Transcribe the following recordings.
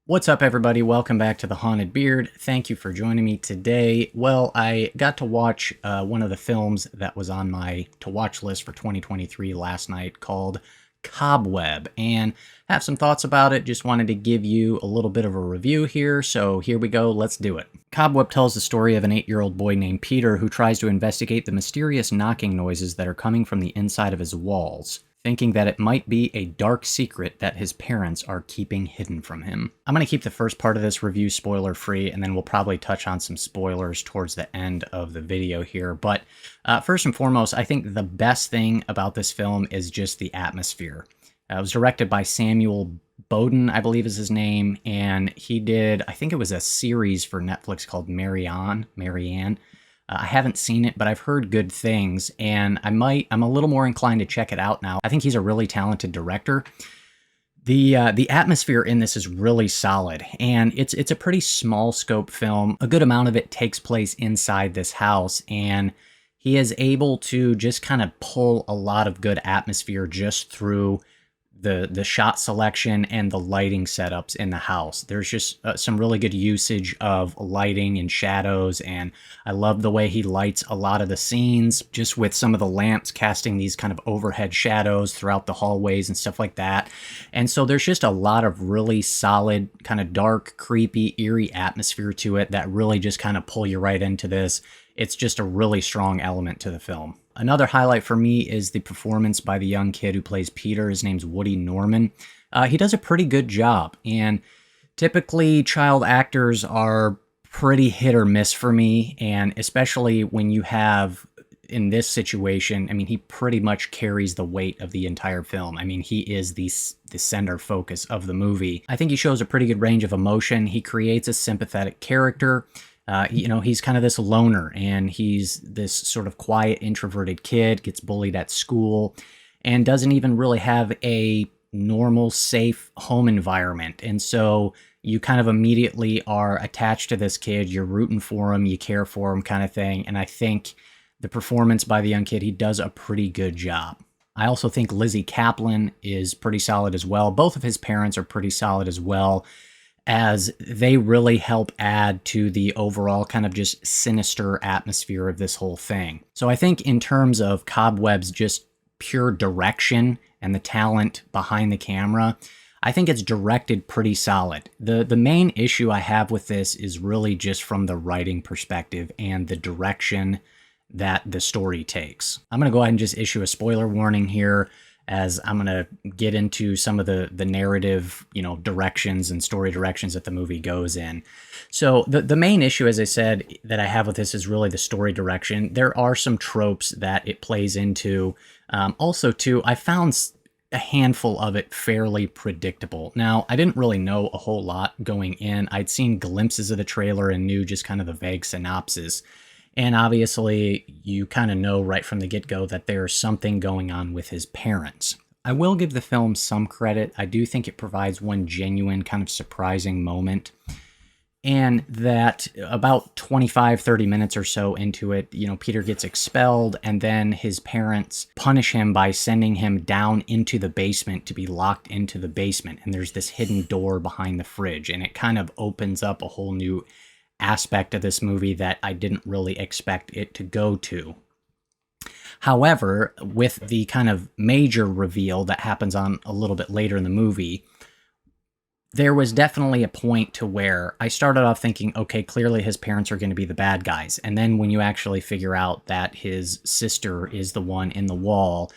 What's up, everybody? Welcome back to The Haunted Beard. Thank you for joining me today. Well, I got to watch one of the films that was on my to-watch list for 2023 last night called Cobweb, and have some thoughts about it. Just wanted to give you a little bit of a review here, so here we go. Let's do it. Cobweb tells the story of an 8-year-old boy named Peter who tries to investigate the mysterious knocking noises that are coming from the inside of his walls, thinking that it might be a dark secret that his parents are keeping hidden from him. I'm going to keep the first part of this review spoiler-free, and then we'll probably touch on some spoilers towards the end of the video here. But first and foremost, I think the best thing about this film is just the atmosphere. It was directed by Samuel Bodin, I believe is his name, and he did, I think it was a series for Netflix called Marianne. I haven't seen it, but I've heard good things, and I'm a little more inclined to check it out now. I think he's a really talented director. The atmosphere in this is really solid, and it's a pretty small scope film. A good amount of it takes place inside this house, and he is able to just kind of pull a lot of good atmosphere just through the shot selection and the lighting setups in the house. There's just some really good usage of lighting and shadows, and I love the way he lights a lot of the scenes, just with some of the lamps casting these kind of overhead shadows throughout the hallways and stuff like that. And so there's just a lot of really solid, kind of dark, creepy, eerie atmosphere to it that really just kind of pull you right into this. It's just a really strong element to the film. Another highlight for me is the performance by the young kid who plays Peter. His name's Woody Norman. He does a pretty good job, and typically child actors are pretty hit or miss for me, and especially when you have, in this situation, I mean, he pretty much carries the weight of the entire film. I mean, he is the center focus of the movie. I think he shows a pretty good range of emotion. He creates a sympathetic character. He's kind of this loner, and he's this sort of quiet, introverted kid, gets bullied at school, and doesn't even really have a normal, safe home environment. And so you kind of immediately are attached to this kid. You're rooting for him, you care for him, kind of thing. And I think the performance by the young kid, he does a pretty good job. I also think Lizzy Caplan is pretty solid as well. Both of his parents are pretty solid as well, as they really help add to the overall kind of just sinister atmosphere of this whole thing. So I think in terms of Cobweb's just pure direction and the talent behind the camera, I think it's directed pretty solid. The main issue I have with this is really just from the writing perspective and the direction that the story takes. I'm going to go ahead and just issue a spoiler warning here, as I'm going to get into some of the narrative, directions and story directions that the movie goes in. So the main issue, as I said, that I have with this is really the story direction. There are some tropes that it plays into. Also, too, I found a handful of it fairly predictable. Now, I didn't really know a whole lot going in. I'd seen glimpses of the trailer and knew just kind of the vague synopsis. And obviously, you kind of know right from the get-go that there's something going on with his parents. I will give the film some credit. I do think it provides one genuine kind of surprising moment. And that about 25-30 minutes or so into it, Peter gets expelled, and then his parents punish him by sending him down into the basement to be locked into the basement. And there's this hidden door behind the fridge, and it kind of opens up a whole new aspect of this movie that I didn't really expect it to go to. However, with the kind of major reveal that happens on a little bit later in the movie, there was definitely a point to where I started off thinking, okay, clearly his parents are going to be the bad guys. And then when you actually figure out that his sister is the one in the wall,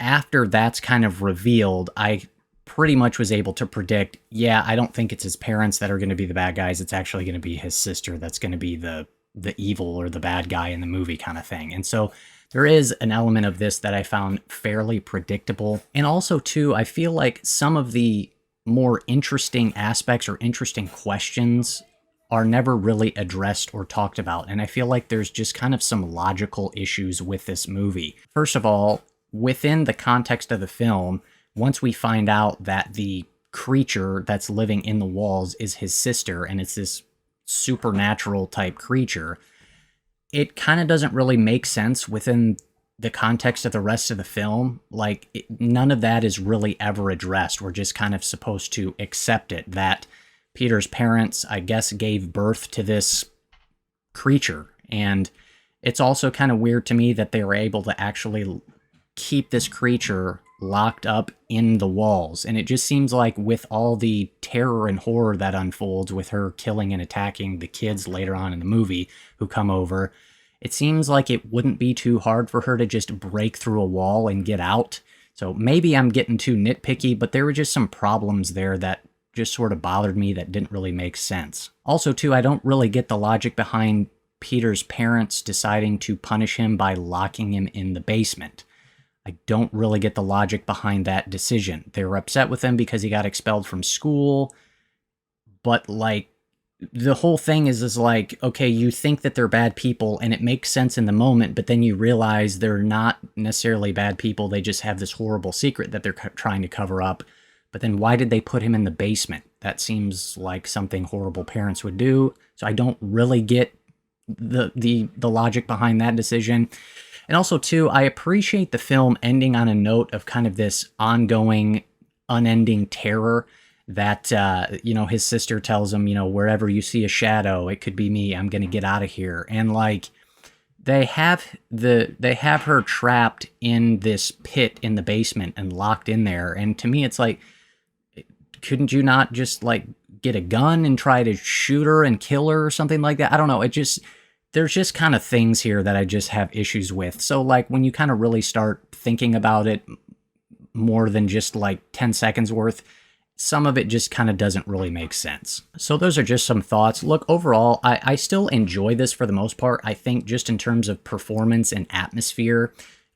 after that's kind of revealed, I pretty much was able to predict, yeah, I don't think it's his parents that are going to be the bad guys. It's actually going to be his sister that's going to be the evil or the bad guy in the movie kind of thing. And so there is an element of this that I found fairly predictable. And also, too, I feel like some of the more interesting aspects or interesting questions are never really addressed or talked about. And I feel like there's just kind of some logical issues with this movie. First of all, within the context of the film, once we find out that the creature that's living in the walls is his sister, and it's this supernatural type creature, it kind of doesn't really make sense within the context of the rest of the film. None of that is really ever addressed. We're just kind of supposed to accept it, that Peter's parents, I guess, gave birth to this creature. And it's also kind of weird to me that they were able to actually keep this creature locked up in the walls. And it just seems like with all the terror and horror that unfolds with her killing and attacking the kids later on in the movie who come over, it seems like it wouldn't be too hard for her to just break through a wall and get out. So maybe I'm getting too nitpicky, but there were just some problems there that just sort of bothered me that didn't really make sense. Also, too, I don't really get the logic behind Peter's parents deciding to punish him by locking him in the basement. I don't really get the logic behind that decision. They were upset with him because he got expelled from school, but like, the whole thing is like, okay, you think that they're bad people and it makes sense in the moment, but then you realize they're not necessarily bad people. They just have this horrible secret that they're trying to cover up. But then why did they put him in the basement? That seems like something horrible parents would do. So I don't really get the logic behind that decision. And also, too, I appreciate the film ending on a note of kind of this ongoing, unending terror that, his sister tells him, wherever you see a shadow, it could be me. I'm going to get out of here. And like, they have her trapped in this pit in the basement and locked in there. And to me, it's like, couldn't you not just like get a gun and try to shoot her and kill her or something like that? I don't know. There's just kind of things here that I just have issues with. So like when you kind of really start thinking about it more than just like 10 seconds worth, some of it just kind of doesn't really make sense. So those are just some thoughts. Look, overall, I still enjoy this for the most part. I think just in terms of performance and atmosphere,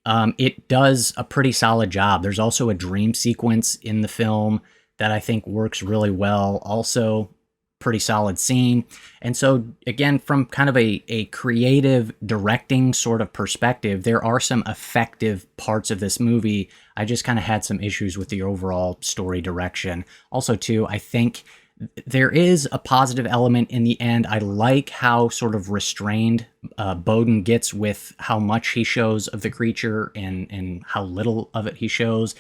it does a pretty solid job. There's also a dream sequence in the film that I think works really well. Also, pretty solid scene. And so, again, from kind of a creative directing sort of perspective, there are some effective parts of this movie. I just kind of had some issues with the overall story direction. Also, too, I think there is a positive element in the end. I like how sort of restrained Bodin gets with how much he shows of the creature and how little of it he shows.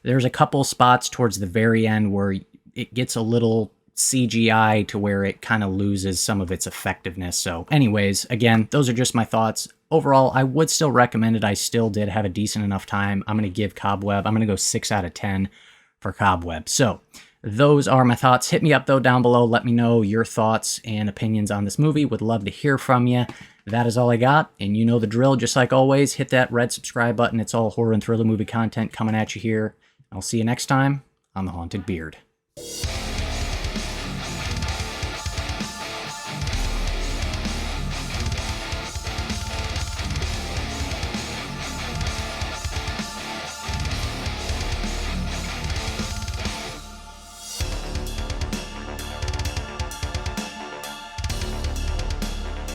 There's a couple spots towards the very end where it gets a little CGI to where it kind of loses some of its effectiveness. So anyways, again, those are just my thoughts. Overall, I would still recommend it. I still did have a decent enough time. I'm going to give Cobweb, I'm going to go 6 out of 10 for Cobweb. So those are my thoughts. Hit me up, though, down below. Let me know your thoughts and opinions on this movie. Would love to hear from you. That is all I got, and you know the drill. Just like always, hit that red subscribe button. It's all horror and thriller movie content coming at you here. I'll see you next time on The Haunted Beard.